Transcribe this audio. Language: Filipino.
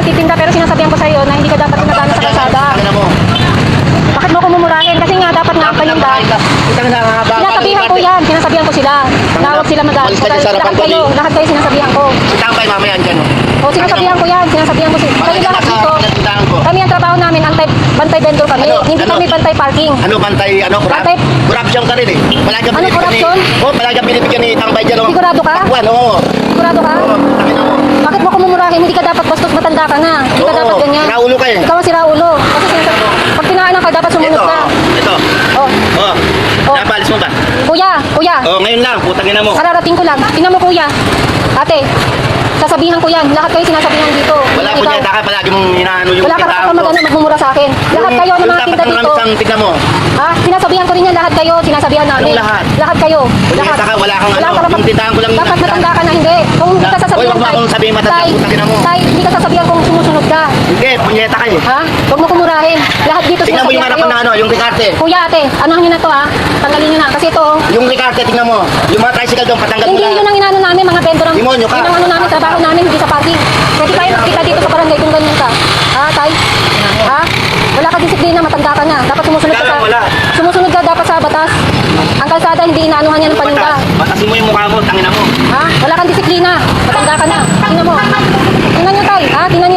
nagtitinda pero sinasabihan ko sa iyo na hindi ka dapat tinadaan sa kalsada. Tangina mo. Bakit mo ko mumurahin? Kasi nga dapat nga ang paninda. Sinasabihan ko yan, sinasabihan ko sila. Na huwag sila Malis ka dyan sa harapan ko, lahat kayo sinasabihan ko. Tambay mamaya dyan. O sinasabihan ko yan, sinasabihan ko sila. Kayo lahat dito, Tindahan ko. kami ang trabaho namin, bantay vendor kami. Ano? Hindi Ano? kami bantay parking. Ano bantay, Bantay? corruption ka rin eh. Palagi Ano corruption? palagi binibigyan ni Tambay dyan. Sigurado ka? Takwan, oo. Sigurado ka? Oo, tangina mo. Bakit mo ko mumurahin? Hindi ka dapat bastos, matanda ka na. Hindi ka dapat ganyan. Sinaulo ka eh. Ikaw ang siraulo. Kasi pag tinaanan ka, dapat sumunod ka. Ito. Oh, Oh. Oh. Napalis mo ba? kuya. Oh, ngayon lang, putang ina mo. Kararating ko lang. Tingnan mo kuya. Ate, sasabihan ko yan. Lahat kayo sinasabihan dito. Wala Ikaw. po niya, taka palagi mong inaano yung Wala ka tindahan pa magmumura sa akin. Lahat kayo ng mga tinda dito. Tignan mo. Ha? Sinasabihan ko rin yan. Lahat kayo. Sinasabihan namin. Yung lahat? Lahat kayo. Kuya, Lahat. taka, wala kang ano, karapat- yung tindahan ko lang yung Dapat tindahan. matanda ka na. Hindi. Kung hindi ka sasabihan, Hoy, wag mo akong sabihin matanda, Tay, putang ina mo. Tay, hindi ka sasabihan kung sumusunod ka. Hindi, punyeta ka eh. Ha? Huwag mo kumurahin. Lahat dito Tingnan mo yung sinasabihan harapan kayo. na ano, yung Ricarte. Kuya, ate, anuhan nyo na to ha. Tanggalin nyo na. Kasi ito, Yung Ricarte, tingnan mo. Yung mga tricycle doon, patanggal mo hindi lahat. yun ang inano namin, mga vendor. Demonyo ka. Yun ang ano namin, trabaho namin, hindi sa parking. Pwede tayo nakita dito sa barangay kung ganyan ka. Ha, Tay? Ha? Wala ka disiplina, matanda ka na. Dapat sumusunod ka Wala, wala. Sumusunod ka dapat sa batas. Ang kalsada, hindi inaanuhan yan ng paninda. Batasin mo yung mukha mo, tangina mo. Ha? Wala kang disiplina. Matanda ka na. Tingnan mo. Tingnan nyo, Tay. Ha? Tingnan nyo